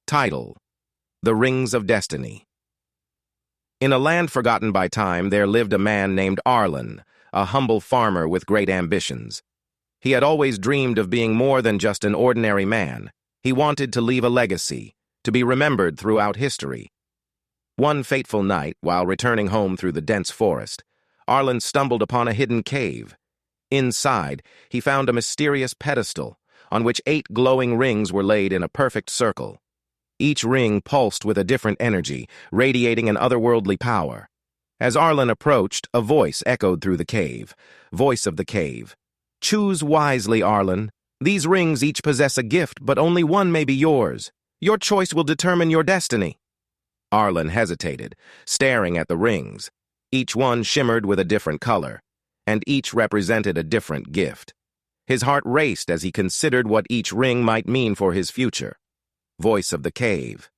Title: The Rings of Destiny. In a land forgotten by time, there lived a man named Arlen, a humble farmer with great ambitions. He had always dreamed of being more than just an ordinary man. He wanted to leave a legacy, to be remembered throughout history. One fateful night, while returning home through the dense forest, Arlen stumbled upon a hidden cave. Inside, he found a mysterious pedestal, on which 8 glowing rings were laid in a perfect circle. Each ring pulsed with a different energy, radiating an otherworldly power. As Arlen approached, a voice echoed through the cave. Voice of the cave. "Choose wisely, Arlen. These rings each possess a gift, but only one may be yours. Your choice will determine your destiny." Arlen hesitated, staring at the rings. Each one shimmered with a different color, and each represented a different gift. His heart raced as he considered what each ring might mean for his future. Voice of the cave.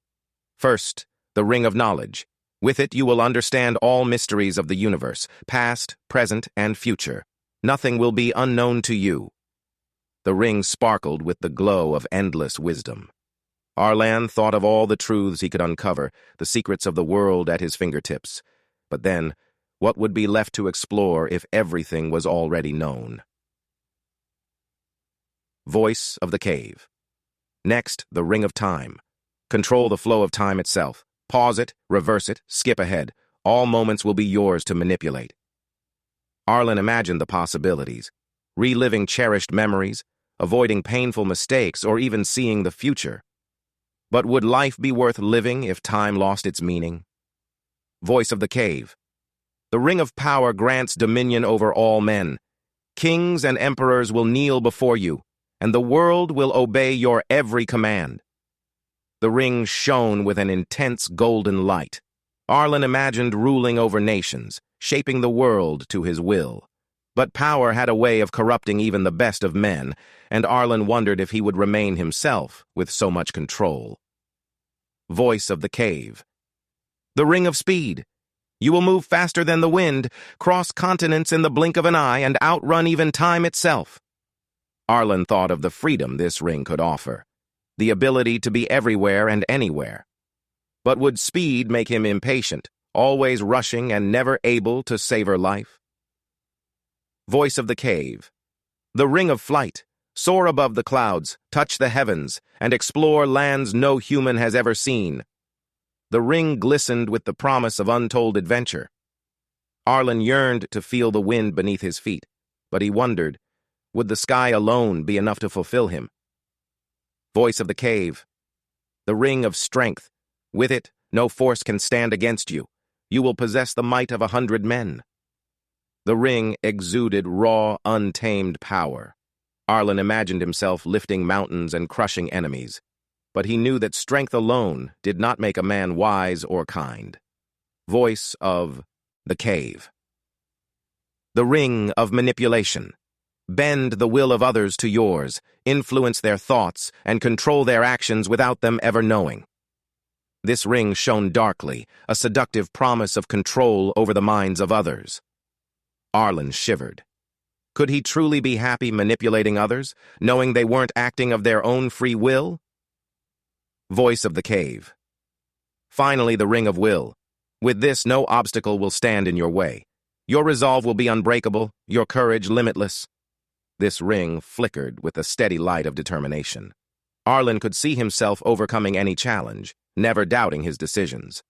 First, the Ring of Knowledge. With it you will understand all mysteries of the universe, past, present, and future. Nothing will be unknown to you. The ring sparkled with the glow of endless wisdom. Arlen thought of all the truths he could uncover, the secrets of the world at his fingertips. But then, what would be left to explore if everything was already known? Voice of the cave. Next, the Ring of Time. Control the flow of time itself. Pause it, reverse it, skip ahead. All moments will be yours to manipulate. Arlen imagined the possibilities, reliving cherished memories, avoiding painful mistakes, or even seeing the future. But would life be worth living if time lost its meaning? Voice of the cave. The Ring of Power grants dominion over all men. Kings and emperors will kneel before you, and the world will obey your every command. The ring shone with an intense golden light. Arlen imagined ruling over nations, shaping the world to his will. But power had a way of corrupting even the best of men, and Arlen wondered if he would remain himself with so much control. Voice of the cave. The Ring of Speed. You will move faster than the wind, cross continents in the blink of an eye, and outrun even time itself. Arlen thought of the freedom this ring could offer, the ability to be everywhere and anywhere. But would speed make him impatient, always rushing and never able to savor life? Voice of the cave. The Ring of Flight. Soar above the clouds, touch the heavens, and explore lands no human has ever seen. The ring glistened with the promise of untold adventure. Arlen yearned to feel the wind beneath his feet, but he wondered, would the sky alone be enough to fulfill him? Voice of the cave. The Ring of Strength. With it, no force can stand against you. You will possess the might of 100 men. The ring exuded raw, untamed power. Arlen imagined himself lifting mountains and crushing enemies, but he knew that strength alone did not make a man wise or kind. Voice of the cave. The Ring of Manipulation. Bend the will of others to yours, influence their thoughts, and control their actions without them ever knowing. This ring shone darkly, a seductive promise of control over the minds of others. Arlen shivered. Could he truly be happy manipulating others, knowing they weren't acting of their own free will? Voice of the cave. Finally, the Ring of Will. With this, no obstacle will stand in your way. Your resolve will be unbreakable, your courage limitless. This ring flickered with the steady light of determination. Arlen could see himself overcoming any challenge, never doubting his decisions.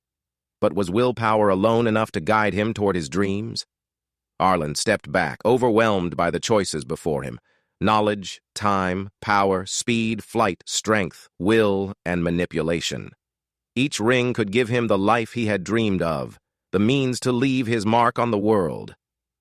But was willpower alone enough to guide him toward his dreams? Arlen stepped back, overwhelmed by the choices before him. Knowledge, time, power, speed, flight, strength, will, and manipulation. Each ring could give him the life he had dreamed of, the means to leave his mark on the world.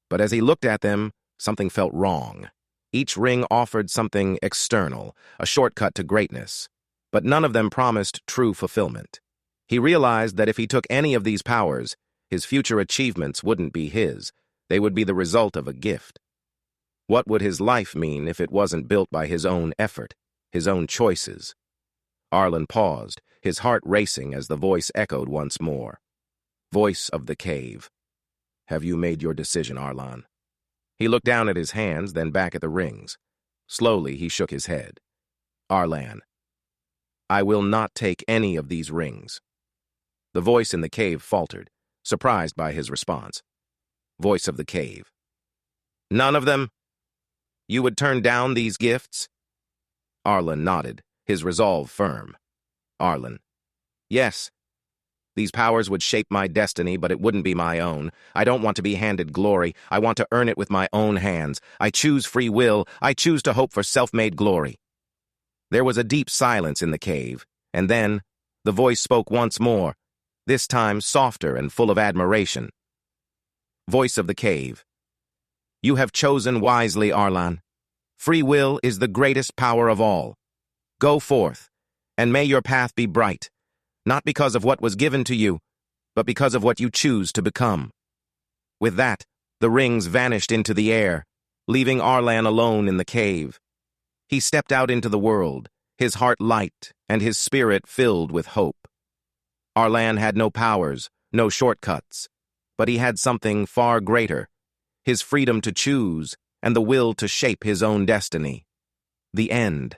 But as he looked at them, something felt wrong. Each ring offered something external, a shortcut to greatness, but none of them promised true fulfillment. He realized that if he took any of these powers, his future achievements wouldn't be his. They would be the result of a gift. What would his life mean if it wasn't built by his own effort, his own choices? Arlen paused, his heart racing as the voice echoed once more. Voice of the cave. Have you made your decision, Arlen? He looked down at his hands, then back at the rings. Slowly, he shook his head. Arlen, I will not take any of these rings. The voice in the cave faltered, surprised by his response. Voice of the cave. None of them? You would turn down these gifts? Arlen nodded, his resolve firm. Arlen. Yes. These powers would shape my destiny, but it wouldn't be my own. I don't want to be handed glory. I want to earn it with my own hands. I choose free will. I choose to hope for self-made glory. There was a deep silence in the cave, and then the voice spoke once more, this time softer and full of admiration. Voice of the cave. You have chosen wisely, Arlen. Free will is the greatest power of all. Go forth, and may your path be bright, not because of what was given to you, but because of what you choose to become. With that, the rings vanished into the air, leaving Arlen alone in the cave. He stepped out into the world, his heart light and his spirit filled with hope. Arlen had no powers, no shortcuts, but he had something far greater, his freedom to choose and the will to shape his own destiny. The end.